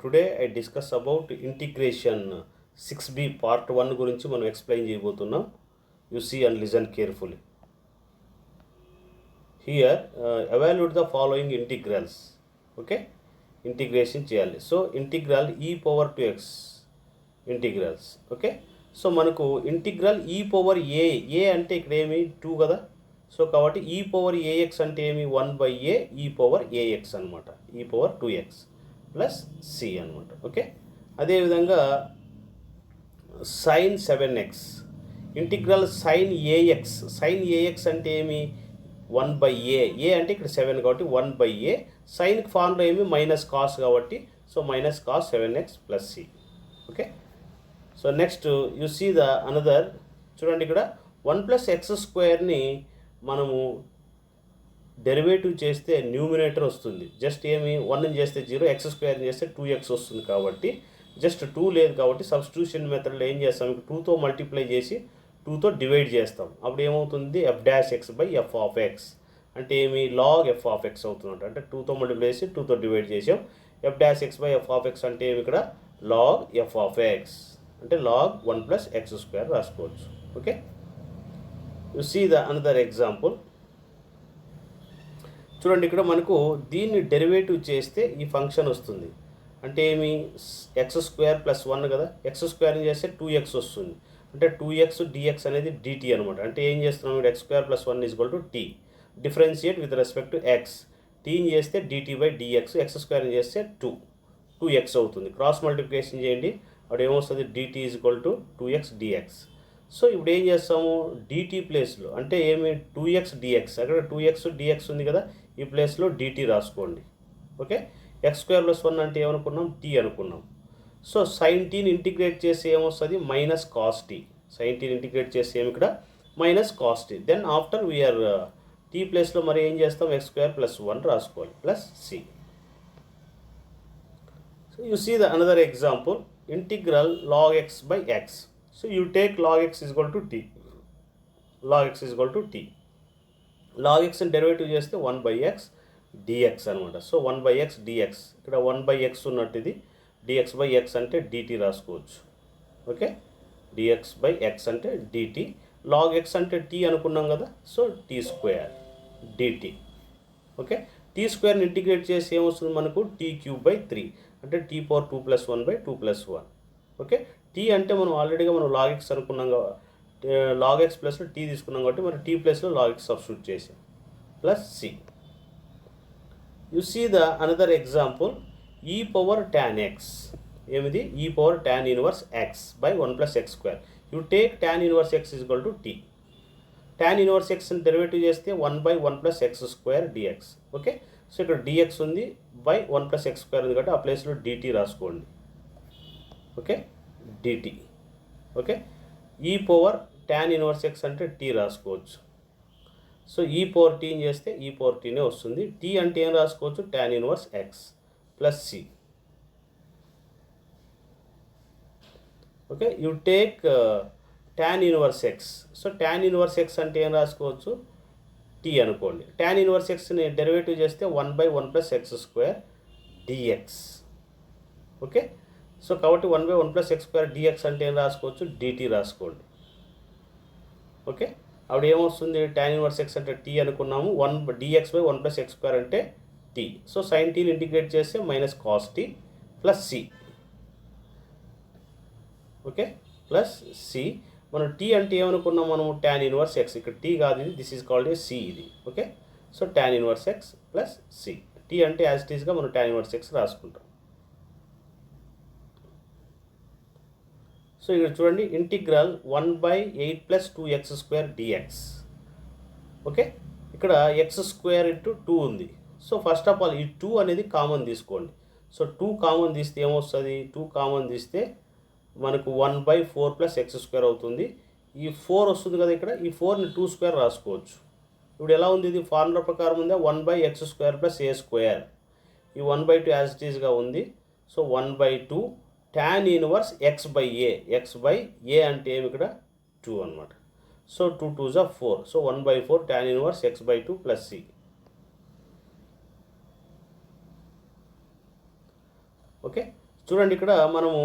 Today I discuss about integration 6b part 1 గురించి మనం explain చేయబోతున్నాం. You see and listen carefully. Here evaluate the following integrals. Okay, integration చేయాలి. So integral e power to x integrals. Okay, so మనకు integral e power a అంటే ఇక్కడ ఏమి 2 కదా. So కాబట్టి e పవర్ ax అంటే ఏమి 1/a e పవర్ ax అనమాట, e power 2x plus c అనమాట. ఓకే, అదేవిధంగా sine 7x integral sine a x అంటే ఏమి 1/a, ఏ అంటే ఇక్కడ 7 కాబట్టి 1/a. సైన్కి ఫార్ములా ఏమి మైనస్ కాస్ కాబట్టి so minus cos 7x plus C. Okay, so next you see the another. చూడండి ఇక్కడ 1+x² మనము డెరివేటివ్ చేస్తే న్యూమినేటర్ వస్తుంది. జస్ట్ ఏమి 1 చేస్తే 0, x² చేస్తే 2x వస్తుంది. కాబట్టి జస్ట్ 2 లేదు కాబట్టి సబ్స్టిట్యూషన్ మెథడ్లో ఏం చేస్తాం, 2తో మల్టిప్లై చేసి 2తో డివైడ్ చేస్తాం. అప్పుడు ఏమవుతుంది f'(x/f(x) అంటే ఏమి log f(x) అవుతుంది. అంటే 2తో మల్టిప్లై చేసి 2తో డివైడ్ చేసాం. f'(x/f(x) అంటే ఏమి ఇక్కడ log f(x) అంటే log 1+x² రాసుకోవచ్చు. Okay, you see the another example. చూడండి ఇక్కడ మనకు దీన్ని డెరివేటివ్ చేస్తే ఈ ఫంక్షన్ వస్తుంది. అంటే ఏమి x² + 1 కదా, x² చేస్తే 2x వస్తుంది. అంటే 2x dx అనేది dt అనమాట. అంటే ఏం చేస్తున్నాం, x² + 1 = t. Differentiate with respect to x. టీని చేస్తే dt/dx, x² చేస్తే 2x అవుతుంది. క్రాస్ మల్టిప్లికేషన్ చేయండి, అప్పుడు ఏమొస్తుంది dt = 2x dx. సో ఇప్పుడు ఏం చేస్తాము, dt ప్లేస్లో అంటే ఏమి 2x dx, అక్కడ 2x dx ఉంది కదా, ఈ ప్లేస్లో dt రాసుకోండి. ఓకే, x² + 1 అంటే ఏమనుకున్నాం, t అనుకున్నాం. సో సైన్ టీని ఇంటిగ్రేట్ చేసి ఏమొస్తుంది మైనస్ కాస్ టీ. సైన్ టీని ఇంటిగ్రేట్ చేసి ఏమి ఇక్కడ minus cos t. Then after we are t ప్లేస్లో మరి ఏం చేస్తాం, x² + 1 రాసుకోవాలి plus C. So you see the another example. Integral log x/x. So you take log x = t. log x = t. log x ని derivative చేస్తే 1/x dx అనమాట. So 1/x dx, ఇక్కడ 1/x ఉన్నట్టు ఇది dx/x అంటే dt రాసుకోవచ్చు. Okay, dx/x అంటే dt. log x అంటే t అనుకున్నాం కదా, so t² dt. Okay, t² integrate చేసి ఏమొస్తుంది మనకు t³ అంటే t⁴2 + 1/2 + 1. ఓకే, t అంటే మనం ఆల్రెడీగా మనం log x అనుకున్నాం కదా, log x ప్లస్లో t తీసుకున్నాం కాబట్టి మరి t ప్లస్లో log x సబ్స్టిట్యూట్ చేసాం plus c. You see the another example. e power tan x ఏమిది, e power tan 1x/1+x². You take tan 1x = t. tan 1x derivative చేస్తే 1/1+x² dx. ఓకే, సో ఇక్కడ dx ఉంది, /1+x² ఉంది కాబట్టి ఆ ప్లేస్లో dt రాసుకోండి. Okay, dt. Okay, e power tan 1x అంటే t రాసుకోవచ్చు. సో e పవర్ t చేస్తే e పవర్ tనే వస్తుంది. t అంటే ఏం రాసుకోవచ్చు, tan 1x plus C. Okay, you take tan 1x. So tan 1x అంటే ఏం రాసుకోవచ్చు, t అనుకోండి. tan 1xని డెరివేటివ్ చేస్తే 1/1+x² dx. ఓకే, సో కాబట్టి 1/1+x² dx అంటే ఏం రాసుకోవచ్చు, dt రాసుకోండి. ఓకే, అప్పుడు ఏమొస్తుంది tan 1x అంటే t అనుకున్నాము, dx/1+x² అంటే t. సో సైన్ టీని ఇంటిగ్రేట్ చేస్తే minus cos t plus C. Okay, plus c. మనం t అంటే ఏమనుకున్నాం మనము, tan 1x. ఇక్కడ t కాదు ఇది, this is called a C ఇది. Okay, so tan 1x plus C. t అంటే యాజ్ ఇట్ ఈస్గా మనం tan 1x రాసుకుంటాం. సో ఇక్కడ చూడండి, ఇంటిగ్రల్ 1/8 + 2x² dx. ఓకే, ఇక్కడ x² × 2 ఉంది. సో ఫస్ట్ ఆఫ్ ఆల్ ఈ 2 అనేది కామన్ తీసుకోండి. సో 2 కామన్ తీస్తే ఏమొస్తుంది, 2 కామన్ తీస్తే మనకు 1/4 + x² అవుతుంది. ఈ 4 వస్తుంది కదా ఇక్కడ, ఈ 4ని 2² రాసుకోవచ్చు. ఇప్పుడు ఎలా ఉంది, ఇది ఫార్ములా ప్రకారం ఉందా, 1/x² + a². ఈ 1/2 యాజ్ ఇట్ ఈస్గా ఉంది. So 1/2 tan 1x/a. x/a అంటే ఏమి ఇక్కడ 2 అనమాట. So 2 2s are 4. So 1/4 tan 1x/2 plus C. Okay, చూడండి ఇక్కడ మనము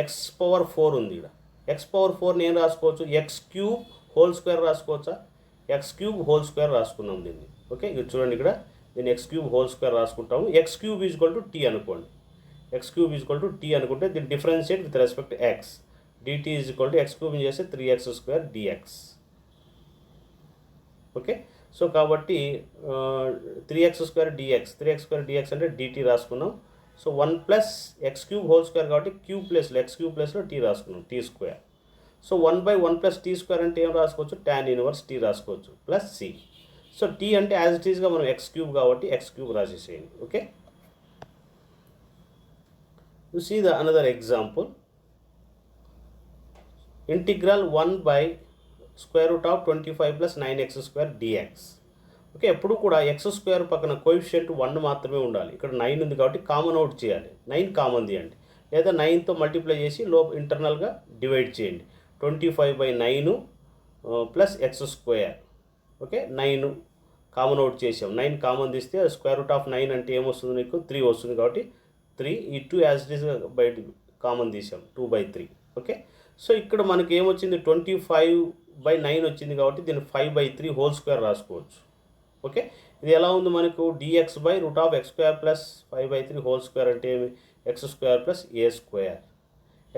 ఎక్స్ పవర్ 4 ఉంది. ఇక్కడ ఎక్స్ పవర్ 4 నేను రాసుకోవచ్చు, ఎక్స్ క్యూబ్ హోల్ స్క్వేర్ రాసుకోవచ్చా? ఎక్స్ క్యూబ్ హోల్ స్క్వేర్ రాసుకున్నాం దీన్ని. ఓకే, ఇది చూడండి ఇక్కడ దీన్ని ఎక్స్ క్యూబ్ హోల్ స్క్వేర్ రాసుకుంటాము. X cube equal to t అనుకోండి. X cube equal to t అనుకుంటే దీన్ని differentiate with respect x. D t is equal to x cube చేస్తే 3x² dx. ఓకే, సో కాబట్టి 3x² dx అంటే dt రాసుకున్నాం. So 1 plus X cube whole square కాబట్టి cube ప్లేస్లో X cube ప్లేస్లో tea రాసుకున్నాం, t². సో 1/1 ప్లస్ t² అంటే ఏం రాసుకోవచ్చు? tan ఇన్వర్స్ టీ రాసుకోవచ్చు ప్లస్ సి. సో టీ అంటే యాజ్ ఇట్ ఈస్గా మనం ఎక్స్ క్యూబ్ కాబట్టి ఎక్స్ క్యూబ్ రాసేసేయండి. Okay, you see the another example. Integral 1/√25 + 9x² dx. ఓకే, ఎప్పుడు కూడా x² పక్కన కోఎఫిషియంట్ 1 మాత్రమే ఉండాలి. ఇక్కడ 9 ఉంది కాబట్టి కామన్ అవుట్ చేయాలి. 9 కామన్ తీయండి, లేదా 9తో మల్టిప్లై చేసి ఇంటర్నల్గా డివైడ్ చేయండి. 25/9 plus x². Okay, 9 common out చేసాం. 9 కామన్ తీస్తే √9 అంటే ఏమొస్తుంది? నీకు 3 వస్తుంది. కాబట్టి 3 ఈ 2 యాజ్ ఇట్ ఈస్ బయట కామన్ తీసాం, 2/3. ఓకే, సో ఇక్కడ మనకి ఏమొచ్చింది? 25/9 వచ్చింది కాబట్టి దీన్ని 5/3 హోల్ స్క్వేర్ రాసుకోవచ్చు. ఓకే, ఇది ఎలా ఉంది మనకు? dx/√x² ప్లస్ 5/3 హోల్ స్క్వేర్ అంటే ఏమి? x² plus a².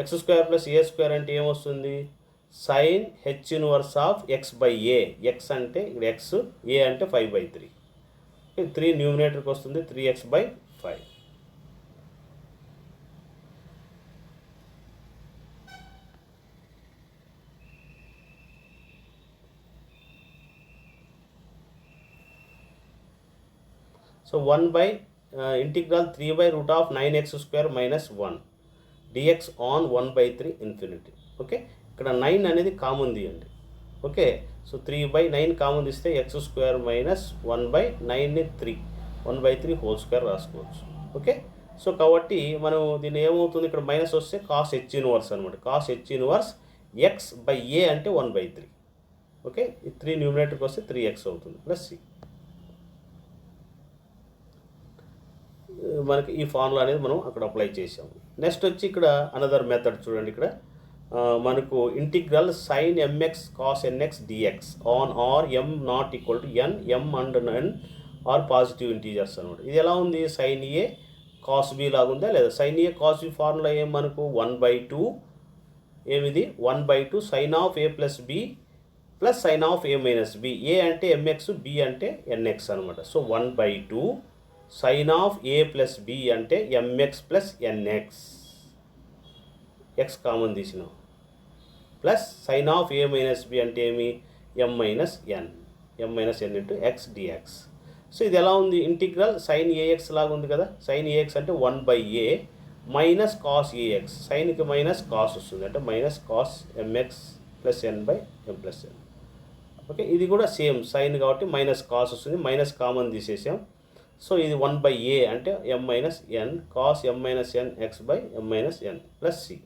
x² plus a² అంటే ఏమొస్తుంది? Sine h inverse of x/a. x అంటే ఇక్కడ x, a అంటే 5/3. 3 న్యూమినేటర్కి వస్తుంది, 3x/5. So 1/integral 3/√9x² - 1 dx on 1/3 infinity. Okay, ఇక్కడ 9 అనేది కామన్ తీయండి. ఓకే, సో 3/9 కామన్ తీస్తే x² - 1/9ని 1/3 హోల్ స్క్వేర్ రాసుకోవచ్చు. ఓకే, సో కాబట్టి మనం దీన్ని ఏమవుతుంది? ఇక్కడ మైనస్ వస్తే కాస్ h ఇన్వర్స్ అనమాట. కాస్ h ఇన్వర్స్ x/a అంటే 1/3. ఓకే, ఈ 3 న్యూమినేటర్కి వస్తే 3x అవుతుంది ప్లస్ సి. మనకి ఈ ఫార్ములా అనేది మనం అక్కడ అప్లై చేసాము. నెక్స్ట్ వచ్చి ఇక్కడ అనదర్ మెథడ్ చూడండి. ఇక్కడ మనకు integral sin mx cos nx dx on are m not equal to n, m and n are positive integers అనమాట. ఇది ఎలా ఉంది? sin a cos b లాగా ఉందా లేదా? sin a cos b formula ఏం మనకు? 1/2 ఏమిది? 1/2 sin of a plus b plus sin of a minus b. a అంటే mx, b అంటే nx అనమాట. So 1/2 sin of a plus b అంటే mx plus nx. x common తీసినాం. Plus sin of a minus b అంటే ఏమి? m minus n into x dx. So ఇది ఎలా ఉంది? ఇంటిగ్రల్ sin ax లాగా ఉంది కదా. sin ax అంటే 1/a మైనస్ కాస్ ax. సైన్కి మైనస్ కాస్ వస్తుంది అంటే minus cos mx plus n/m plus n. Okay, ఇది కూడా సేమ్ సైన్ కాబట్టి మైనస్ కాస్ వస్తుంది, మైనస్ కామన్ తీసేసాం. సో ఇది 1/a అంటే m minus n cos m minus n x/m minus n plus C.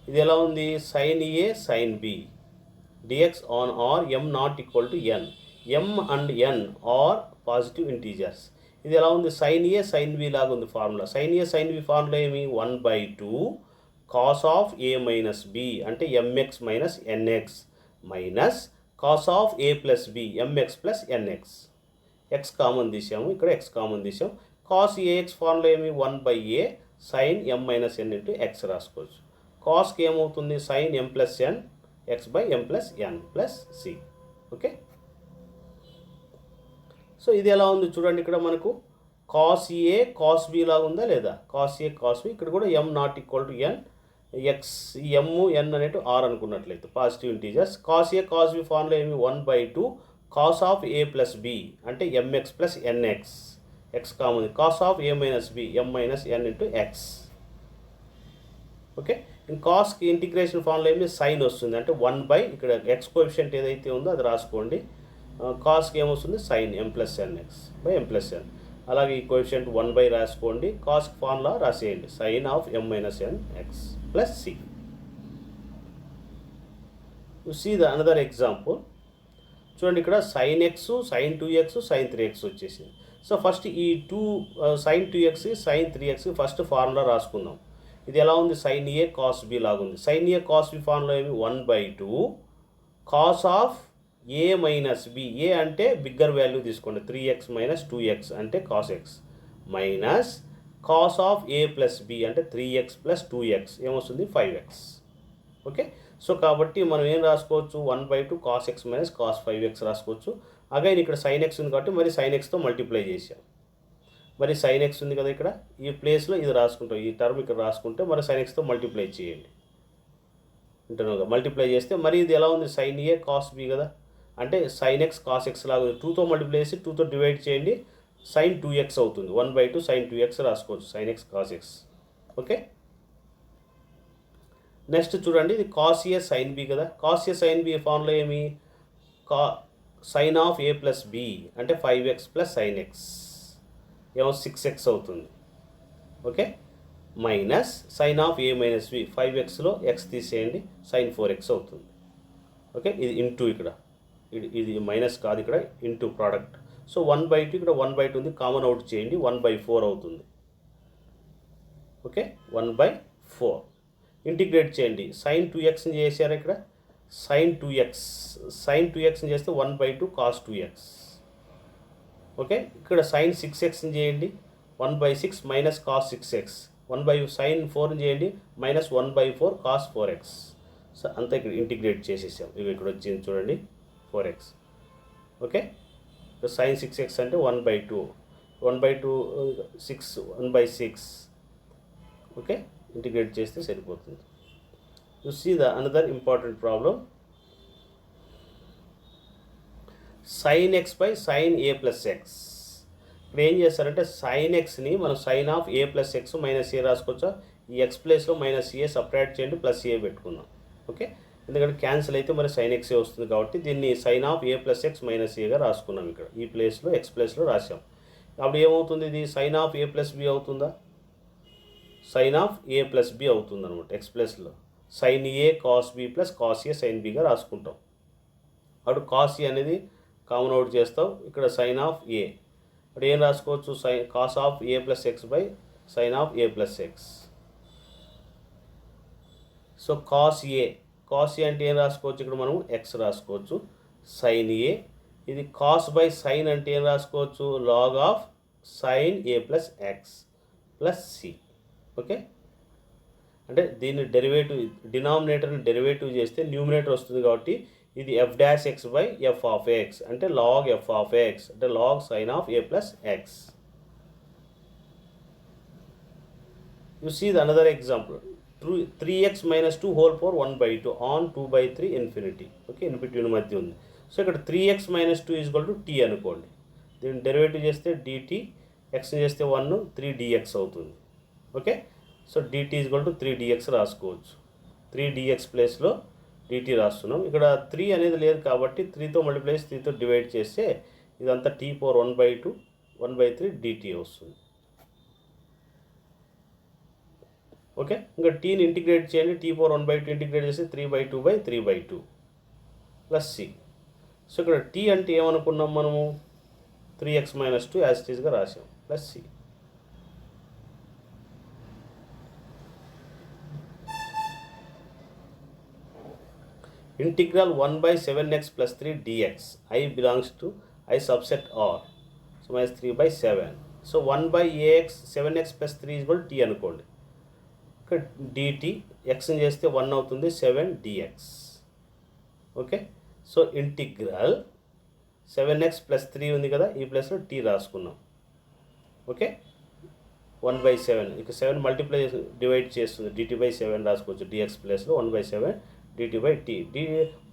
ఇది ఎలా ఉంది? sin a sin b dx on are m not equal to n. m and n are positive integers. ఇది ఎలా ఉంది? sin a sin b లాగా ఉంది formula. sin a sin b formula ఏమి? 1/2 cos of a minus b అంటే mx minus nx minus cos of a plus b mx plus nx. x common తీసాము, ఇక్కడ x common తీసాం. cos ax formula ఏమి? 1/a sin m minus n into x రాసుకోవచ్చు. కాస్కి ఏమవుతుంది? sin m plus n x/m plus n plus c. Okay, so ఇది ఎలా ఉంది చూడండి. ఇక్కడ మనకు cos a cos b లాగా ఉందా లేదా? cos a cos b. ఇక్కడ కూడా m not equal to n, x m n అనేటు r అనుకున్నట్లయితే positive integers. cos a cos b formula ఏమి? 1/2 cos of a plus b అంటే mx plus nx. x common. cos of a minus b m minus n into x. Okay, కాస్కి integration formula ఏమి? Sine వస్తుంది అంటే 1/ ఇక్కడ x coefficient ఏదైతే ఉందో అది రాసుకోండి. కాస్కి ఏమొస్తుంది? Sine m plus nx/m plus n. అలాగే ఈ కోఎఫిషియంట్ 1/ రాసుకోండి. కాస్కి ఫార్ములా రాసేయండి, sine of m minus n x plus c. You see the another example. చూడండి ఇక్కడ sine x, sine 2x, sine 3x వచ్చేసింది. సో ఫస్ట్ ఈ sine 2x, sine 3x first formula రాసుకుందాం. ఇది ఎలా ఉంది? సైన్ ఏ కాస్ బి లాగా ఉంది. Sine a cos b formula ఏమి? 1/2 cos of a minus B. A అంటే బిగ్గర్ వాల్యూ తీసుకోండి, 3x మైనస్ 2x అంటే cos x, minus cos of a plus b అంటే 3x ప్లస్ 2x ఏమొస్తుంది? 5x. Okay, so కాబట్టి మనం ఏం రాసుకోవచ్చు? 1/2 cos x minus cos 5x రాసుకోవచ్చు. అగైన్ ఇక్కడ సైన్ ఎక్స్ ఉంది కాబట్టి మరి సైన్ ఎక్స్తో మల్టిప్లై చేసాం. మరి సైన్ ఎక్స్ ఉంది కదా ఇక్కడ, ఈ ప్లేస్లో ఇది రాసుకుంటాం, ఈ టర్మ్ ఇక్కడ రాసుకుంటే మరి సైన్ ఎక్స్తో మల్టిప్లై చేయండి. ఇంటర్నల్గా మల్టిప్లై చేస్తే మరి ఇది ఎలా ఉంది? సైన్ ఏ కాస్ బి కదా, అంటే సైన్ ఎక్స్ కాస్ ఎక్స్ లాగా 2తో మల్టిప్లై చేసి 2తో డివైడ్ చేయండి, సైన్ 2x అవుతుంది. 1/2 సైన్ 2x రాసుకోవచ్చు, sine x cos x. Okay, next చూడండి, ఇది కాస్ ఏ సైన్ బి కదా. Cos a sine b formula ఏమి? Sine of a plus b అంటే 5x ప్లస్ సైన్ ఎక్స్ ఏమో 6x అవుతుంది. Okay, minus sine of a minus b, 5xలో x తీసేయండి, sine 4x అవుతుంది. ఓకే, ఇది ఇంటూ ఇక్కడ ఇది మైనస్ కాదు, ఇక్కడ ఇంటూ ప్రోడక్ట్. సో 1/2 ఇక్కడ 1/2 ఉంది, కామన్ అవుట్ చేయండి, 1/4 అవుతుంది. ఓకే, 1/4 ఇంటిగ్రేట్ చేయండి. సైన్ 2xని చేశారు ఇక్కడ, సైన్ 2xని చేస్తే 1/2 కాస్ 2x. ఓకే, ఇక్కడ సైన్ 6xని చేయండి, 1/6 మైనస్ కాస్ 6x. సైన్ 4ని చేయండి, మైనస్ 1/4 కాస్ 4x. సో అంతా ఇక్కడ ఇంటిగ్రేట్ చేసేసాం. ఇవి ఇక్కడ వచ్చింది చూడండి, 4x. ఓకే, సైన్ 6x అంటే 1/2, 6 1/6. ఓకే, ఇంటిగ్రేట్ చేస్తే సరిపోతుంది. You see the another important problem. Sine x by sine a plus x. ఇప్పుడు ఏం చేస్తారంటే సైన్ ఎక్స్ని మనం sine of a plus x minus a రాసుకోవచ్చా? ఈ ఎక్స్ ప్లేస్లో మైనస్ ఏ సపరేట్ చేయండి, ప్లస్ ఏ పెట్టుకుందాం. ఓకే, ఎందుకంటే క్యాన్సిల్ అయితే మరి సైన్ ఎక్సే వస్తుంది కాబట్టి దీన్ని sine of a plus x minus ఏగా రాసుకున్నాం. ఇక్కడ ఈ ప్లేస్లో ఎక్స్ ప్లేస్లో రాసాం. అప్పుడు ఏమవుతుంది? ఇది sine of a plus b అవుతుందా? Sine of a plus b అవుతుంది అనమాట. ఎక్స్ ప్లేస్లో sine a cos b plus cos a sine బిగా రాసుకుంటాం. అప్పుడు కాస్ ఏ అనేది కామన్ అవుట్ చేస్తాం, ఇక్కడ సైన్ ఆఫ్ ఏ. అప్పుడు ఏం రాసుకోవచ్చు? Cos of a plus X by sign of a plus X. So cos A అంటే ఏం రాసుకోవచ్చు? ఇక్కడ మనం ఎక్స్ రాసుకోవచ్చు, సైన్ ఏ. ఇది కాస్ బై సైన్ అంటే ఏం రాసుకోవచ్చు? Log of sine a plus x plus C. Okay, అంటే దీన్ని డెరివేటివ్, డినామినేటర్ని డెరివేటివ్ చేస్తే న్యూమినేటర్ వస్తుంది కాబట్టి ఇది f dash x by f of x అంటే లాగ్ ఎఫ్ ఆఫ్ ఎక్స్ అంటే log sine of a plus x. You see the another example. 3x minus 2 whole power 1/2 on 2/3 infinity. Okay, infinity మధ్య ఉంది. So ఇక్కడ 3x minus 2 is equal to t అనుకోండి. దీన్ని derivative చేస్తే dt, ఎక్స్ని చేస్తే 1, 3dx అవుతుంది. Okay, so dt is equal to 3dx రాసుకోవచ్చు. 3dx ప్లేస్లో dt రాస్తున్నాం. ఇక్కడ 3 అనేది లేదు కాబట్టి 3తో మల్టిప్లై చేసి 3తో డివైడ్ చేస్తే ఇదంతా t పవర్ 1/2 1/3 dt వస్తుంది. ఓకే, ఇంకా టీని ఇంటిగ్రేట్ చేయండి, టీ పవర్ 1/2 ఇంటిగ్రేట్ చేస్తే 3/2/3/2 ప్లస్ సి. సో ఇక్కడ టీ అంటే ఏమనుకున్నాం మనము? 3x - 2 యాజ్ ఇట్ ఈస్గా రాసాం, plus C. Integral 1/7x + 3 dx I belongs to I subset R. So -3/7. So 1/ax 7x + 3 = t అనుకోండి. ఇక్కడ dt ఎక్స్ని చేస్తే 1 అవుతుంది, 7 dx. Okay, so integral 7x + 3 ఉంది కదా, ఈ ప్లేస్లో t రాసుకున్నాం. ఓకే, 1/7 ఇక 7 మల్టిప్లై డివైడ్ చేస్తుంది, dt/7 రాసుకోవచ్చు. dx ప్లేస్లో 1/7 dt/t.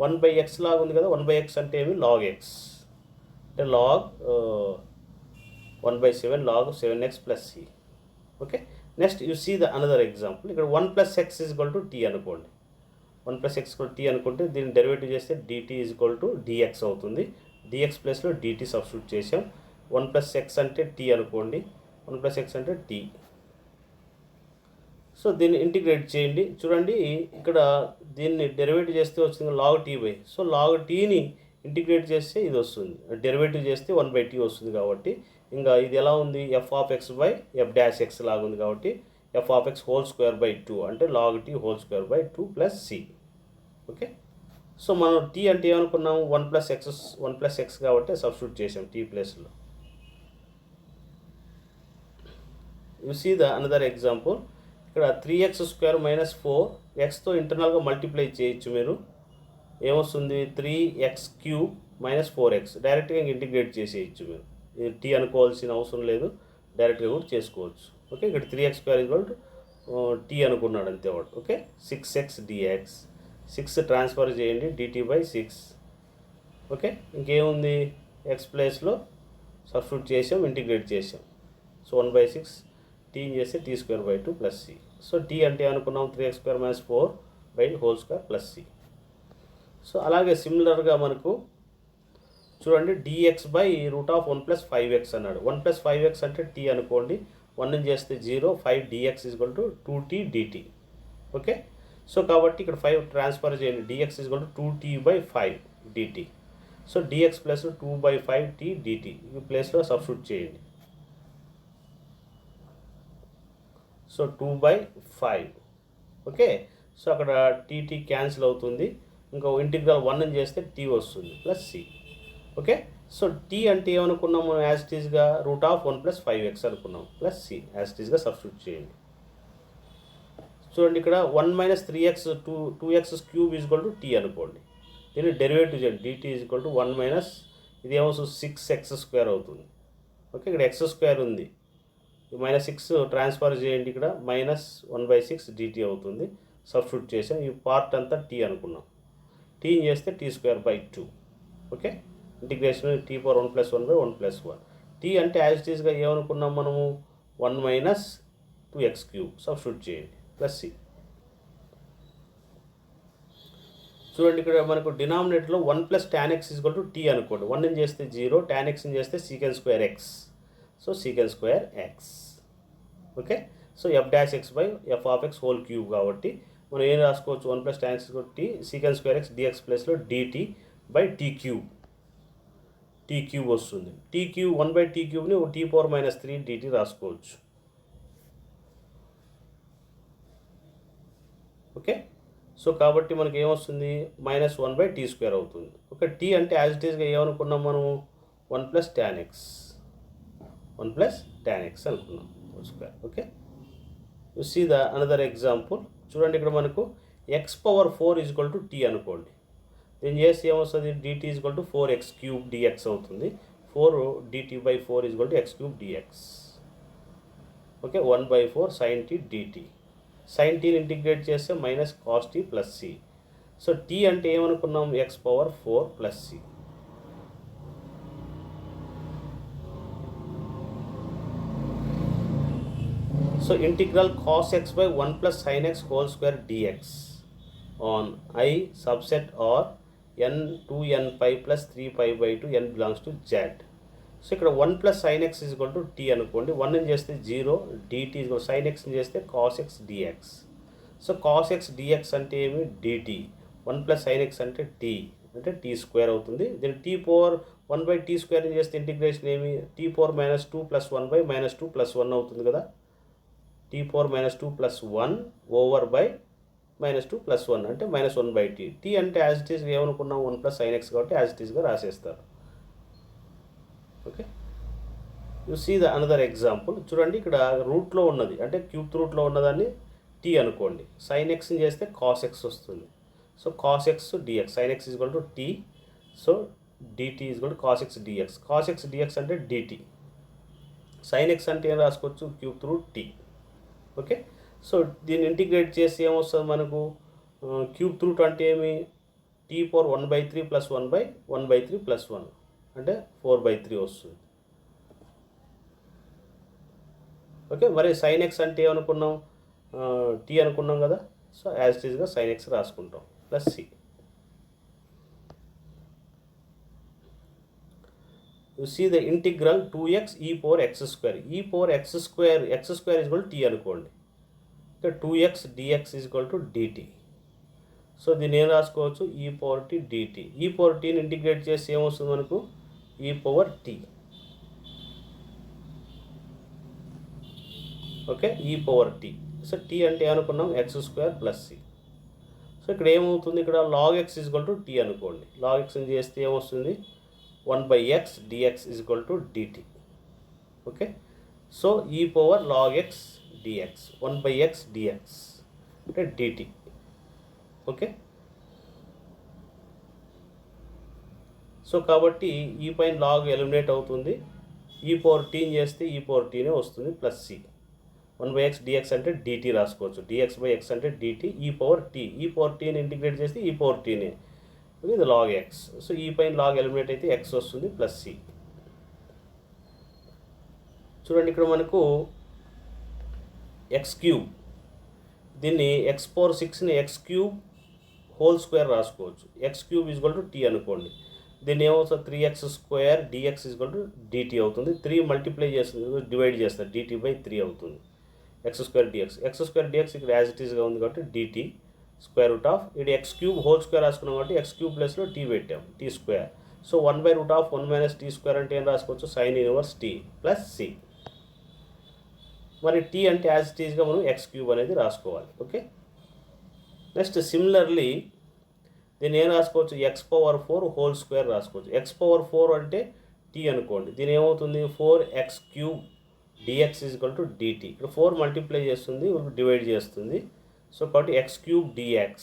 1/x లాగా ఉంది కదా, 1/x అంటే ఏమి? log x అంటే log 1/7 log 7x + c. Okay, next you see the another example. ఇక్కడ 1 + x = t అనుకోండి. 1 + x = t అనుకుంటే దీన్ని డెరివేటివ్ చేస్తే dt = dx అవుతుంది. dx ప్లేస్లో dt సబ్స్టిట్యూట్ చేసాం. 1 + x అంటే t అనుకోండి, 1 + x అంటే t. సో దీన్ని ఇంటిగ్రేట్ చేయండి. చూడండి ఇక్కడ దీన్ని డెరివేటివ్ చేస్తే వచ్చింది log t/. సో log tని ఇంటిగ్రేట్ చేస్తే ఇది వస్తుంది, డెరివేటివ్ చేస్తే 1/t వస్తుంది. కాబట్టి ఇంకా ఇది ఎలా ఉంది, f of x by f dash x లాగా ఉంది. కాబట్టి f of x whole square by 2 అంటే log t whole square by 2 plus C. Okay, so మనం టీ అంటే ఏమనుకున్నాము, 1 ప్లస్ ఎక్స్ కాబట్టి సబ్స్టిట్యూట్ చేసాం టీ ప్లేస్లో. You see the another example. ఇక్కడ 3x² మైనస్ 4 ఎక్స్తో ఇంటర్నల్గా మల్టిప్లై చేయొచ్చు. మీరు ఏమొస్తుంది, 3x³ మైనస్ 4x డైరెక్ట్గా ఇంటిగ్రేట్ చేసేయచ్చు. మీరు టీ అనుకోవాల్సిన అవసరం లేదు, డైరెక్ట్గా కూడా చేసుకోవచ్చు. ఓకే, ఇక్కడ 3x² టీ అనుకున్నాడు అంతే వాడు. ఓకే, 6x dx, 6 ట్రాన్స్ఫర్ చేయండి dt/6. ఓకే, ఇంకేముంది, ఎక్స్ ప్లేస్లో సబ్స్టిట్యూట్ చేసాం, ఇంటిగ్రేట్ చేసాం. సో 1/6 టీ చేస్తే t²/2 plus C. So t అంటే అనుకున్నాం 3x² minus 4 by whole square plus C. So అలాగే సిమిలర్గా మనకు చూడండి, dx/√1 + 5x అన్నాడు. 1 + 5x అంటే టీ అనుకోండి, 1 చేస్తే 0, 5 dx = 2t dt. Okay, so కాబట్టి ఇక్కడ 5 ట్రాన్స్ఫర్ చేయండి, dx = 2t/5 dt. So dx plus 2/5t dt ఈ ప్లేస్లో సబ్స్టిట్యూట్ చేయండి. సో 2/5. ఓకే, సో అక్కడ టీ క్యాన్సిల్ అవుతుంది. ఇంకా ఇంటిగ్రల్ 1 చేస్తే టీ వస్తుంది plus C. Okay, so t అంటే ఏమనుకున్నాము, యాజ్ ఇట్ ఈస్గా √1 + 5x అనుకున్నాం ప్లస్ సి యాజ్ ఇట్ ఈస్గా సబ్స్టిట్యూట్ చేయండి. చూడండి, ఇక్కడ 1 - 3x 2x³ టీ అనుకోండి. దీన్ని డెరివేటివ్ చేయండి, dt = 1 - ఇది ఏమవుతుంది, 6x² అవుతుంది. ఓకే, ఇక్కడ x² ఉంది, -6 ట్రాన్స్ఫర్ చేయండి, ఇక్కడ -1/6 dt అవుతుంది. సబ్స్టిట్యూట్ చేసాం, ఈ పార్ట్ అంతా టీ అనుకున్నాం. టీ చేస్తే t²/2. Okay, integration t⁻1 + 1/1 + 1. T అంటే యాజ్ ఇట్ ఈస్గా ఏమనుకున్నాం మనము, 1 - 2x³ సబ్స్టిట్యూట్ చేయండి ప్లస్ సి. చూడండి, ఇక్కడ మనకు డినామినేటర్లో 1 + tan x = t అనుకోండి. 1 చేస్తే 0, tan x చేస్తే sec²x. So sec²x. Okay, so f dash x by f of x whole cube కాబట్టి మనం ఏం రాసుకోవచ్చు, 1 + tan x = t sec²x dx ప్లస్లో dt/t³ వస్తుంది. t³ 1/t³ t⁻³ dt రాసుకోవచ్చు. ఓకే, సో కాబట్టి మనకి ఏమొస్తుంది, -1/t² అవుతుంది. ఓకే, టీ అంటే యాజ్ ఇట్ ఈస్గా ఏమనుకున్నాం మనము, 1 + tan x అనుకున్నాం square. Okay, you see the another example. చూడండి, ఇక్కడ మనకు x⁴ t అనుకోండి. దీన్ని చేస్తే ఏమొస్తుంది, dt = 4x³ dx అవుతుంది. 4 dt/4 = x³ dx. Okay, 1/4 sin t dt. sin tని ఇంటిగ్రేట్ చేస్తే -cos t plus c. So t అంటే ఏమనుకున్నాం, x⁴ plus c. So integral cos x by 1 + sin x whole square dx on I subset or n 2nπ + 3π/2 n belongs to z. So ఇక్కడ 1 + sin x = t అనుకోండి. 1 చేస్తే 0, dt sin x చేస్తే cos x dx. So cos x dx అంటే ఏమి, dt. 1 + sin x అంటే t, అంటే t² అవుతుంది. దీన్ని t⁻1/t² చేస్తే ఇంటిగ్రేషన్ ఏమి, t⁻2 + 1/-2 + 1 అవుతుంది కదా. t⁻2 + 1 ఓవర్ బై -2 + 1 అంటే -1/t. t అంటే యాజ్ ఇట్ ఈస్గా ఏమనుకున్నాం, 1 + sin x కాబట్టి యాజ్ ఇట్ ఈస్గా రాసేస్తారు. Okay, you see the another example. చూడండి, ఇక్కడ రూట్లో ఉన్నది అంటే క్యూబ్ రూట్లో ఉన్నదాన్ని t అనుకోండి. sin x చేస్తే cos x వస్తుంది. So cos x dx, sin x = t. So dt = cos x dx. cos x dx అంటే dt. sin x అంటే ఏం రాసుకోవచ్చు, cube root t. Okay, so దీన్ని ఇంటిగ్రేట్ చేసి ఏమొస్తుంది మనకు, క్యూబ్ రూట్ అంటే ఏమి, t⁻1/3 + 1/1/3 + 1 అంటే 4/3 వస్తుంది. ఓకే, మరి sin x అంటే ఏమనుకున్నాం, t అనుకున్నాం కదా. సో యాజ్ ఇట్ ఈస్గా sin x రాసుకుంటాం plus c. You see the integral 2x e⁻x². x² t అనుకోండి. ఇక్కడ 2x dx dt. సో దీన్ని ఏం రాసుకోవచ్చు, ఈ పవర్ టీ డిటి. ఈ పవర్ టీని ఇంటిగ్రేట్ చేసి ఏమొస్తుంది మనకు, ఈ పవర్ టీ. ఓకే, ఈ పవర్ టీ. సో టీ అంటే ఏమనుకున్నాం, x square plus C. So ఇక్కడ ఏమవుతుంది, ఇక్కడ log x equal to t అనుకోండి. లాగ్ ఎక్స్ని చేస్తే ఏమొస్తుంది, 1/x dx equal to dt. Okay, so ఈ power log x dx, 1/x dx అంటే dt. ఓకే, సో కాబట్టి ఈ పైన లాగ్ ఎలిమినేట్ అవుతుంది. ఈ పవర్ టీని చేస్తే ఈ పవర్ టీనే వస్తుంది ప్లస్ సి. 1/x dx అంటే dt రాసుకోవచ్చు, dx/x అంటే dt. ఈ పవర్ టీని ఇంటిగ్రేట్ చేస్తే ఈ పవర్ టీనే, ఇది లాగ్ ఎక్స్. సో ఈ పైన లాగ్ ఎలిమినేట్ అయితే ఎక్స్ వస్తుంది ప్లస్ సి. చూడండి ఇక్కడ మనకు ఎక్స్ క్యూబ్, దీన్ని ఎక్స్ పవర్ 6ని ఎక్స్ క్యూబ్ హోల్ స్క్వేర్ రాసుకోవచ్చు. X cube equal to t అనుకోండి. దీన్ని ఏమవుతుంది, 3x² dx equal to dt అవుతుంది. 3 మల్టిప్లై చేస్తుంది, డివైడ్ చేస్తుంది, dt/3 అవుతుంది. x² dx ఇక్కడ యాజ్ ఇట్ ఈస్గా ఉంది కాబట్టి dt స్క్వేర్ రూట్ ఆఫ్, ఇది ఎక్స్ క్యూబ్ హోల్ స్క్వేర్ రాసుకున్నాం కాబట్టి ఎక్స్ క్యూబ్ ప్లస్లో టీ పెట్టాం, టీ స్క్వేర్. సో 1/√1 - t² అంటే ఏం రాసుకోవచ్చు, sine inverse t plus c. మరి టీ అంటే యాజ్ ఇట్ ఈస్గా మనం ఎక్స్ క్యూబ్ అనేది రాసుకోవాలి. ఓకే, నెక్స్ట్ సిమిలర్లీ దీన్ని ఏం రాసుకోవచ్చు, x⁴ హోల్ స్క్వేర్ రాసుకోవచ్చు. x⁴ అంటే టీ అనుకోండి. దీని ఏమవుతుంది, 4x³ dx equal to dt. ఇక్కడ 4 మల్టిప్లై చేస్తుంది, డివైడ్ చేస్తుంది. సో కాబట్టి x³ dx,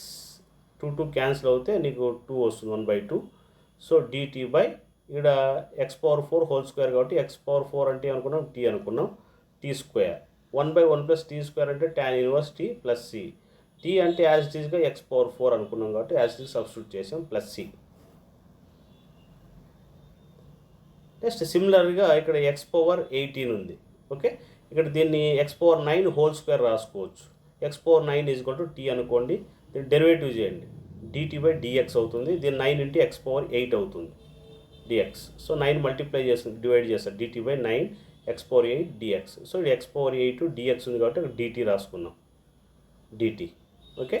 2 క్యాన్సిల్ అవుతే నీకు 2 వస్తుంది, 1/2. సో dt బై ఇక్కడ x⁴ హోల్ స్క్వేర్ కాబట్టి x⁴ అంటే అనుకున్నాం, టీ అనుకున్నాం, టీ స్క్వేర్. 1/1 + t² అంటే tan inverse t plus c. T అంటే యాజ్ ఇట్ ఈస్గా x⁴ అనుకున్నాం కాబట్టి యాజ్ ఇట్ ఈస్ సబ్స్టిట్యూట్ చేసాం ప్లస్ సి. నెక్స్ట్ సిమిలర్గా ఇక్కడ x⁻18 ఉంది. ఓకే, ఇక్కడ దీన్ని x⁻9 హోల్ స్క్వేర్ రాసుకోవచ్చు. x⁻9 ఈజ్వల్ టు టీ అనుకోండి. దీన్ని డెరివేటివ్ చేయండి, dt/dx అవుతుంది. దీన్ని 9 × x⁻8 అవుతుంది dx. సో 9 మల్టిప్లై చేస్తుంది, డివైడ్ చేస్తారు, dt/9 x⁻8 dx. సో ఇది x⁻8 dx ఉంది కాబట్టి ఇక్కడ dt రాసుకున్నాం, dt. ఓకే,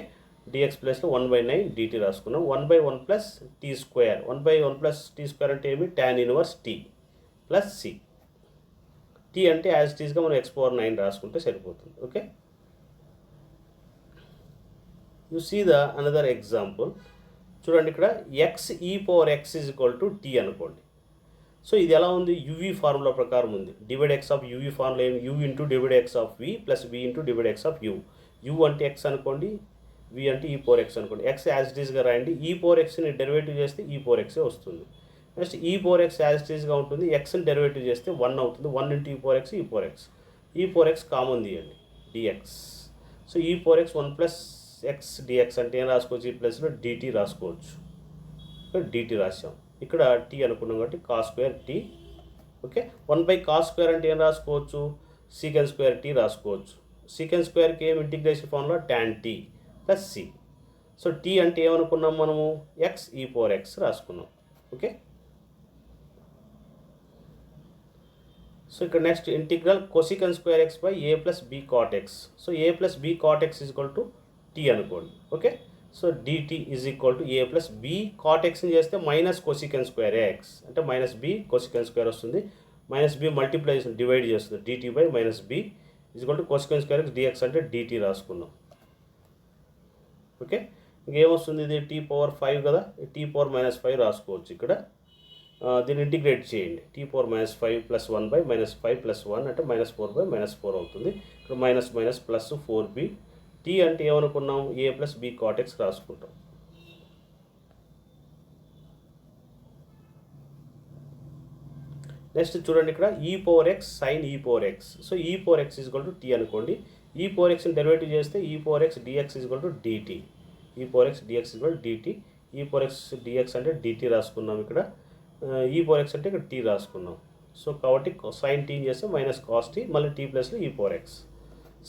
dx ప్లస్లో 1/9 dt రాసుకున్నాం. 1/1 + t², 1/1 + t² అంటే ఏమి, tan inverse t plus c. T అంటే యాజ్ ఇట్ ఈస్గా మనం x⁻9 రాసుకుంటే సరిపోతుంది. Okay, you see the another example. చూడండి ఇక్కడ x⁻x ఈజ్వల్ టు టీ అనుకోండి. సో ఇది ఎలా ఉంది, యువి ఫార్ములా ప్రకారం ఉంది. Divide x of u v formula ఏమి, u × divide x of v plus v × divide x of u. u అంటే x అనుకోండి, v అంటే e⁻x అనుకోండి. x యాజ్ ఇట్ ఈస్గా రాయండి. e⁻xని డెరివేటివ్ చేస్తే e⁻x వస్తుంది. నెక్స్ట్ e⁻x యాజ్ ఇట్ ఈస్గా ఉంటుంది, xని డెరివేటివ్ చేస్తే 1 అవుతుంది. 1 × e⁻x, e⁻x కామన్ తీయండి, dx. So e⁻x 1 + x dx అంటే ఏం రాసుకోవచ్చు, ఈ ప్లస్లో dt రాసుకోవచ్చు. dt రాసాం. ఇక్కడ టీ అనుకున్నాం కాబట్టి cos² t. ఓకే, 1/cos² అంటే ఏం రాసుకోవచ్చు, sec² t రాసుకోవచ్చు. sec²కి ఏం integration formula, tan t plus C. So t అంటే ఏమనుకున్నాం మనము, x⁻x రాసుకున్నాం. ఓకే, సో ఇక్కడ next integral cosec² x / a + b cot x. సో a + b cot x equal to t అనుకోండి. Okay, so dt equal to a + b cot xని చేస్తే -cosec² x అంటే -b cosec² వస్తుంది. -b మల్టిప్లై చేస్తుంది, divide చేస్తుంది, dt/-b equal to cosec² x dx అంటే dt రాసుకున్నాం. ఓకే, ఇంకేమొస్తుంది, ఇది t⁻5 కదా, t⁻-5 రాసుకోవచ్చు. ఇక్కడ దీన్ని ఇంటిగ్రేట్ చేయండి, t⁻-5 + 1/-5 + 1 అంటే -4/-4 అవుతుంది. ఇక్కడ మైనస్ ప్లస్ 4b. టీ అంటే ఏమనుకున్నాం, a + b cot x రాసుకుంటాం. నెక్స్ట్ చూడండి ఇక్కడ e⁻x sin e⁻x. So e⁻x equal to t అనుకోండి. e⁻xని డెరివేటివ్ చేస్తే e⁻x dx equal to dt. e⁻x dx equal dt. e⁻x dx అంటే dt రాసుకున్నాం. ఇక్కడ e⁻x అంటే ఇక్కడ t రాసుకున్నాం. సో కాబట్టి sin t చేస్తే -cos t, మళ్ళీ t ప్లస్లో e⁻x.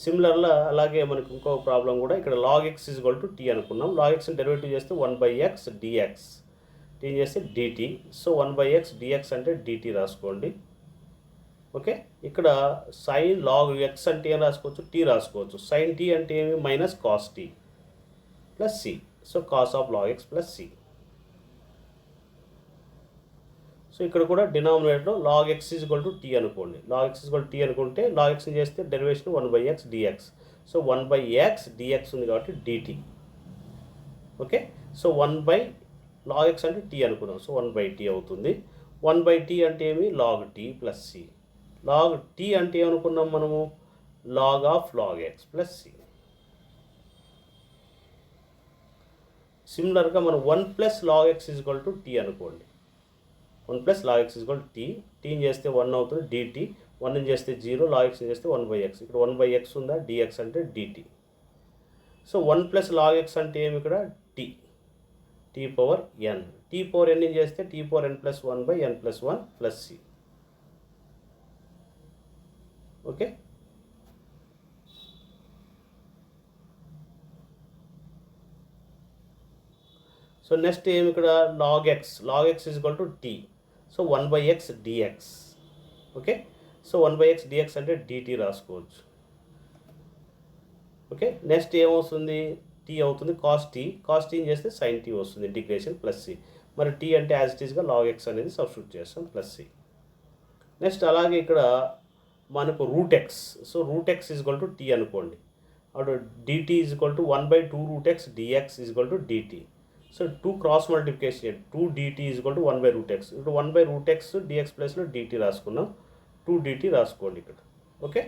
సిమిలర్గా అలాగే మనకు ఇంకో ప్రాబ్లం కూడా, ఇక్కడ log x equal to t అనుకున్నాం. log xని డెరివేటివ్ చేస్తే 1/x dx, t చేస్తే dt. సో 1/x dx అంటే dt రాసుకోండి. ఓకే, ఇక్కడ sin log x అంటే ఏం రాసుకోవచ్చు, t రాసుకోవచ్చు. sin t అంటే ఏమి, -cos t plus c. So cos of log x plus C. So ఇక్కడ కూడా డినామినేటర్లో log x is equal to t అనుకోండి. Log x is equal to t అనుకుంటే లాగ్ ఎక్స్ని చేస్తే derivation 1/x dx. So 1/x dx ఉంది కాబట్టి dt. Okay, so 1 log x అంటే టీ అనుకున్నాం. సో 1/t అవుతుంది. 1/t అంటే ఏమి? Log t plus c. Log t అంటే ఏమనుకున్నాం మనము? Log of log x plus c. సిమిలర్గా మనం 1 plus log x is equal to t అనుకోండి. 1 plus log x is equal to t. టీని చేస్తే 1 అవుతుంది dt. 1ని చేస్తే 0, లాగ్ ఎక్స్ని చేస్తే 1/x. ఇక్కడ 1/x ఉందా? dx అంటే dt. So 1 plus log x అంటే ఏమి? ఇక్కడ t, t power n. T power n చేస్తే t power n plus 1/n plus 1 plus C. Okay, so next ఏమి? ఇక్కడ log x is equal to t. So 1/x dx. Okay, so 1/x dx అంటే dt రాసుకోవచ్చు. Okay, next ఏమవుతుంది? T అవుతుంది cos t. Cos టీని చేస్తే sine t వస్తుంది, integration plus c. మరి టీ అంటే యాజ్ ఇట్ ఈస్గా లాగ్ ఎక్స్ అనేది సబ్స్టిట్యూట్ చేస్తాం ప్లస్ సి. నెక్స్ట్ అలాగే ఇక్కడ మనకు root x. So root x is equal to t అనుకోండి. అప్పుడు dt is equal to 1/2 root x dx is equal to dt. So 2 cross multiplication 2 dt is equal to 1/√x. ఇప్పుడు 1/√x dx ప్లస్లో dt రాసుకున్నాం. 2 dt రాసుకోండి ఇక్కడ. Okay,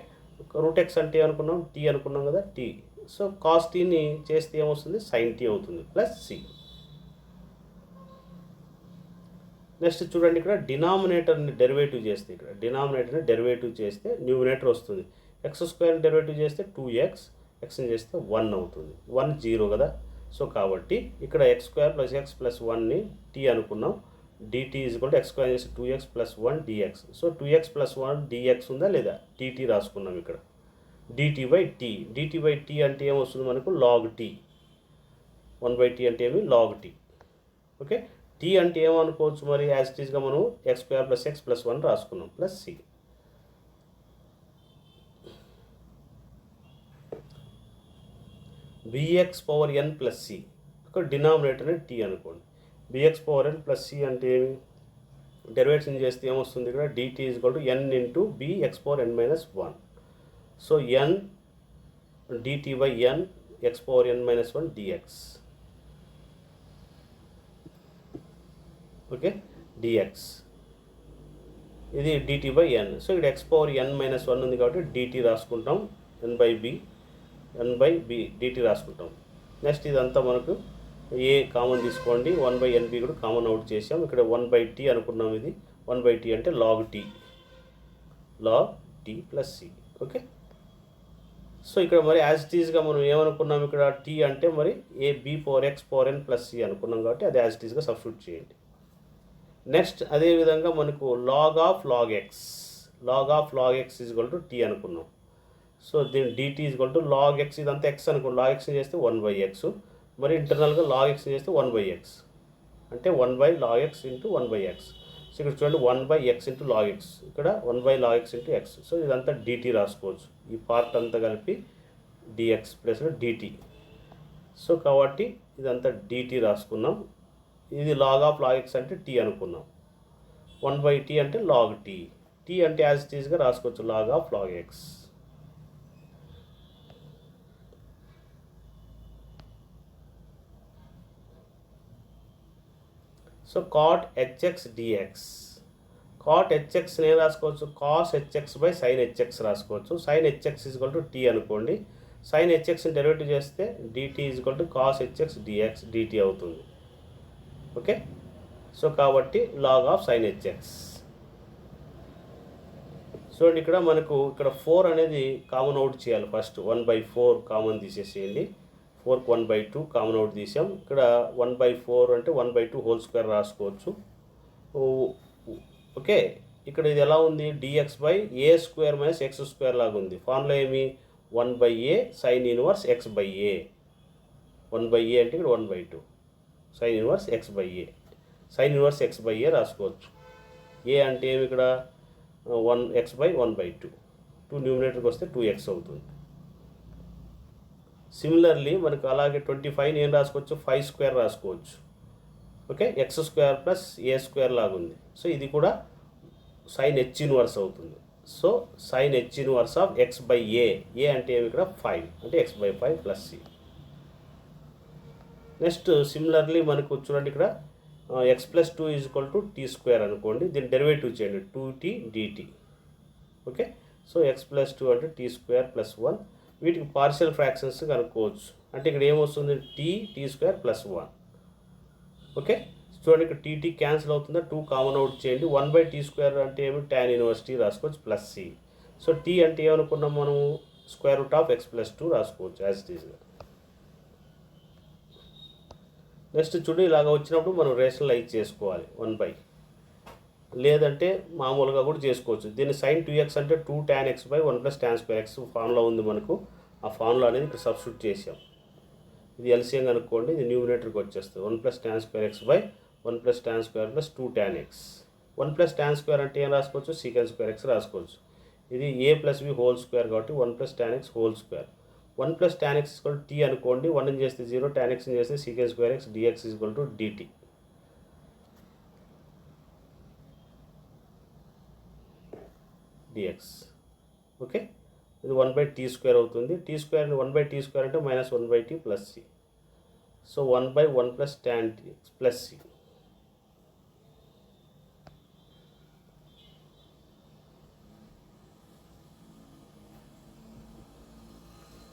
root x అంటే అనుకున్నాం tea అనుకున్నాం కదా, టీ. సో కాస్ టీని చేస్తే ఏమొస్తుంది? సైన్ టీ అవుతుంది ప్లస్ సి. నెక్స్ట్ చూడండి, ఇక్కడ డినామినేటర్ని డెరివేటివ్ చేస్తే, ఇక్కడ డినామినేటర్ని డెరివేటివ్ చేస్తే న్యూమినేటర్ వస్తుంది. x² డెరివేటివ్ చేస్తే 2x, xని చేస్తే 1 అవుతుంది. 1 0 కదా. సో కాబట్టి ఇక్కడ x² ప్లస్ x ప్లస్ 1ని టీ అనుకున్నాం. dt is equal to x² చేసి 2x plus 1 dx. So 2x plus 1 dx ఉందా లేదా? dt రాసుకున్నాం ఇక్కడ. dt/t. dt/t అంటే ఏమొస్తుంది మనకు? Log tea. 1/t అంటే ఏమి? Log tea. ఓకే, టీ అంటే ఏమనుకోవచ్చు మరి? యాజ్ ఇట్ ఈస్గా మనం x² ప్లస్ x ప్లస్ 1 రాసుకున్నాం plus c. bx power n plus c. ఇక్కడ డినామినేటర్ని టీ అనుకోండి. bx power n plus c అంటే ఏమి? డెరివేషన్ చేస్తే ఏమొస్తుంది? ఇక్కడ dt is equal to n into bx power n minus 1. సో n dt/n x power n minus 1 dx. Okay, dx ఇది dt/n. సో ఇక్కడ x పవర్ n మైనస్ 1 ఉంది కాబట్టి dt రాసుకుంటాం. n/b dt రాసుకుంటాం. నెక్స్ట్ ఇదంతా మనకు ఏ కామన్ తీసుకోండి. 1/nb కూడా కామన్ అవుట్ చేసాం. ఇక్కడ 1/t అనుకున్నాం. ఇది 1/t అంటే log t plus C. Okay, so ఇక్కడ మరి యాజ్ ఇట్ ఈస్గా మనం ఏమనుకున్నాం? ఇక్కడ టీ అంటే మరి b power x power n plus c అనుకున్నాం కాబట్టి అది యాజ్ ఇట్ ఈస్గా సబ్స్టిట్యూట్ చేయండి. నెక్స్ట్ అదేవిధంగా మనకు log of log x is equal to t అనుకున్నాం. సో దీని dt is equal to log x. ఇదంతా ఎక్స్ అనుకోండి. లాగ్ ఎక్స్ని చేస్తే 1/x. మరి ఇంటర్నల్గా లాగ్ ఎక్స్ని చేస్తే 1/x అంటే 1/log x into 1/x. So ఇక్కడ చూడండి 1/x ఇంటూ లాగ్ ఎక్స్. ఇక్కడ 1/log x into X. So ఇదంతా dt రాసుకోవచ్చు. ఈ పార్ట్ అంతా కలిపి dx ప్లస్లో dt. సో కాబట్టి ఇదంతా dt రాసుకున్నాం. ఇది లాగ్ ఆఫ్ లాగ్ ఎక్స్ అంటే టీ అనుకున్నాం. 1/t అంటే లాగ్ టీ. టీ అంటే యాజ్ ఇట్ ఈస్గా రాసుకోవచ్చు log of log x. So cot hx dx. cot hx నేను రాసుకోవచ్చు cos hx by sin hx రాసుకోవచ్చు. sin hx is equal to t అనుకోండి. sin hxని డెరివేటివ్ చేస్తే dt is equal to cos hx dx dt అవుతుంది. Okay, so కాబట్టి log of sin hx. చూడండి ఇక్కడ మనకు ఇక్కడ 4 అనేది కామన్ అవుట్ చేయాలి. ఫస్ట్ 1/4 కామన్ తీసేసేయండి. 4కి 1/2 కామన్ అవుట్ తీసాం. ఇక్కడ 1/4 అంటే 1/2 హోల్ స్క్వేర్ రాసుకోవచ్చు. ఓకే, ఇక్కడ ఇది ఎలా ఉంది? dx/a² మైనస్ x² లాగా ఉంది. ఫార్ములా ఏమి? 1/a sin inverse x/a. 1/a అంటే ఇక్కడ 1/2 sin inverse x/a. sin inverse x/a రాసుకోవచ్చు. a అంటే ఏమి? ఇక్కడ 1x/1/2. 2 న్యూమినేటర్కి వస్తే 2x అవుతుంది. సిమిలర్లీ మనకు అలాగే 25 ఏం రాసుకోవచ్చు, 5 స్క్వేర్ రాసుకోవచ్చు. Okay, x square plus a square లాగా ఉంది. సో ఇది కూడా సైన్ హెచ్ ఇన్వర్స్ అవుతుంది. So sine h inverse of x by a. A అంటే ఏమి ఇక్కడ 5, అంటే x by 5 plus c. Next similarly మనకు చూడండి ఇక్కడ x plus 2 is equal to t square అనుకోండి. దీన్ని డెరివేటివ్ చేయండి 2t dt. Okay, so x plus 2 అంటే టీ స్క్వేర్ ప్లస్ 1. వీటికి పార్షియల్ ఫ్రాక్షన్స్ కనుక్కోవచ్చు. అంటే ఇక్కడ ఏమొస్తుంది, టీ స్క్వేర్ ప్లస్ 1. ఓకే, చూడండి ఇక్కడ టీటీ క్యాన్సిల్ అవుతుందా, 2 కామన్ అవుట్ చేయండి. 1/t స్క్వేర్ అంటే ఏమి, tan ఇన్వర్స్ టీ రాసుకోవచ్చు ప్లస్ సి. సో టీ అంటే ఏమనుకున్నాం మనం, square root of X plus 2 రాసుకోవచ్చు యాజ్ ఇట్ ఈస్గా. నెక్స్ట్ చూడు, ఇలాగ వచ్చినప్పుడు మనం రేషనలైజ్ చేసుకోవాలి 1/. లేదంటే మామూలుగా కూడా చేసుకోవచ్చు. దీన్ని sin 2x అంటే 2 tan x by 1 plus tan square X formula ఉంది మనకు. ఆ ఫార్ములా అనేది ఇక్కడ సబ్స్టిట్యూట్ చేసాం. ఇది ఎల్సిఎం కనుక్కోండి, ఇది న్యూమినేటర్కి వచ్చేస్తుంది. 1 plus tan square x by 1 plus tan square plus 2 tan x. 1 plus tan square అంటే ఏం రాసుకోవచ్చు, సీకెండ్ స్క్వేర్ ఎక్స్ రాసుకోవచ్చు. ఇది a plus b whole square కాబట్టి 1 plus tan x whole square. 1 plus tan x equal t అనుకోండి. 1 చేస్తే 0, tan x చేస్తే second square x dx equal to dt. dx. Okay, ఇది 1/t స్క్వేర్ అవుతుంది. T square 1/t square అంటే minus 1/t plus C. So 1/1 plus tan dx plus c.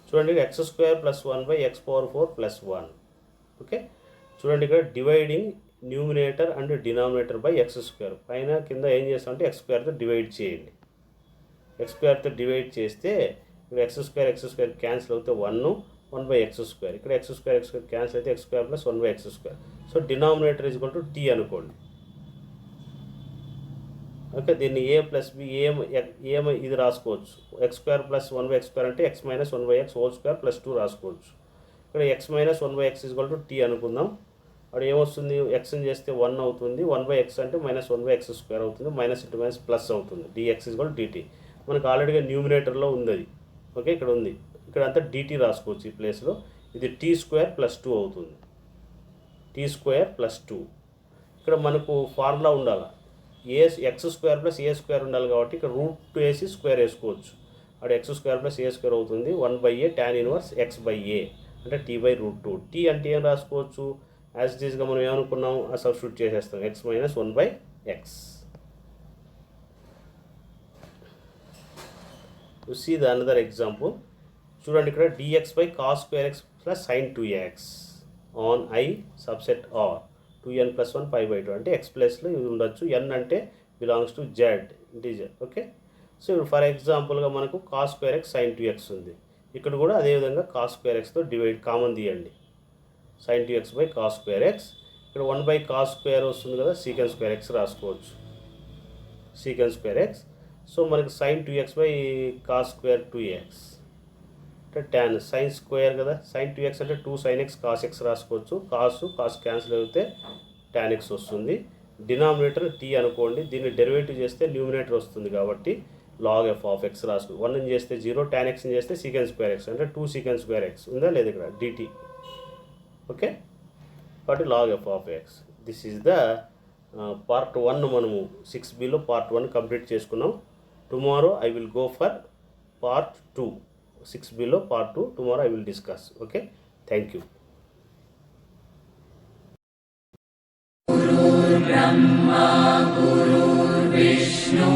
చూడండి x square plus 1/x⁴ plus 1. Okay, చూడండి ఇక్కడ dividing numerator and denominator by x square. పైన కింద ఏం చేస్తామంటే ఎక్స్ స్క్వేర్తో డివైడ్ చేయండి. ఎక్స్ స్క్వేర్తో డివైడ్ చేస్తే ఇక్కడ ఎక్స్ స్క్వేర్ క్యాన్సిల్ అవుతే 1/x స్క్వేర్. ఇక్కడ ఎక్స్ స్క్వేర్ క్యాన్సిల్ అయితే x square plus 1/x square. So denominator is equal to t అనుకోండి. ఓకే, దీన్ని ఏ ప్లస్ బి ఏం ఇది రాసుకోవచ్చు. X square plus 1/x square అంటే x minus 1/x whole square plus 2 రాసుకోవచ్చు. ఇక్కడ x minus 1/x is equal to t అనుకుందాం. అప్పుడు ఏమొస్తుంది, ఎక్స్ని చేస్తే 1 అవుతుంది. 1/x అంటే మైనస్ 1/x స్క్వేర్ అవుతుంది. మైనస్ ఇంటూ మైనస్ ప్లస్ అవుతుంది. dx is equal to dt. మనకు ఆల్రెడీగా న్యూమినేటర్లో ఉంది అది. ఓకే, ఇక్కడ ఉంది. ఇక్కడ అంతా dt రాసుకోవచ్చు ఈ ప్లేస్లో. ఇది టీ స్క్వేర్ ప్లస్ 2 అవుతుంది. T square plus 2. ఇక్కడ మనకు ఫార్ములా ఉండాలి, x square plus a square ఉండాలి కాబట్టి ఇక్కడ రూట్ వేసి స్క్వేర్ వేసుకోవచ్చు. అక్కడ x square plus a square అవుతుంది. 1/a tan inverse x by a అంటే t/√2. టీ అంటే ఏం రాసుకోవచ్చు, యాజ్ ఇట్ ఈస్గా మనం ఏమనుకున్నాం ఆ సబ్స్టిట్యూట్ చేసేస్తాం. X minus 1/x. You see the another example. చూడండి ఇక్కడ dx by cos square x plus sin 2x on i subset R 2n plus 1 π/2 అంటే ఎక్స్ ప్లస్లో ఇది ఉండొచ్చు. n అంటే belongs to Z integer. Okay, so ఇప్పుడు for ఎగ్జాంపుల్గా మనకు cos square X sin 2x ఉంది. ఇక్కడ కూడా అదేవిధంగా కాస్ స్క్వేర్ ఎక్స్తో డివైడ్ కామన్ తీయండి. sin 2x by cos square X. ఇక్కడ 1/cos స్క్వేర్ వస్తుంది కదా, సీకెండ్ స్క్వేర్ ఎక్స్ రాసుకోవచ్చు. Secant square X. సో మనకి sin 2x by cos square 2x అంటే tan sin స్క్వేర్ కదా. sin 2x అంటే 2 sin x cos x రాసుకోవచ్చు. కాస్ క్యాన్సిల్ అయితే tan x వస్తుంది. డినామినేటర్ టీ అనుకోండి. దీన్ని డెరివేటివ్ చేస్తే న్యూమినేటర్ వస్తుంది కాబట్టి log f ఆఫ్ x రాసుకో. 1 చేస్తే 0, tan x చేస్తే సీకెండ్ స్క్వేర్ ఎక్స్ అంటే 2 సీకెండ్ స్క్వేర్ ఎక్స్ ఉందా లేదు ఇక్కడ dt. ఓకే, కాబట్టి log f of x. This is the part 1. మనము 6bలో పార్ట్ 1 కంప్లీట్ చేసుకున్నాం. Tomorrow I will go for part 2. 6bలో part 2 tomorrow I will discuss. Okay, thank you. గురు బ్రహ్మ గురు విష్ణు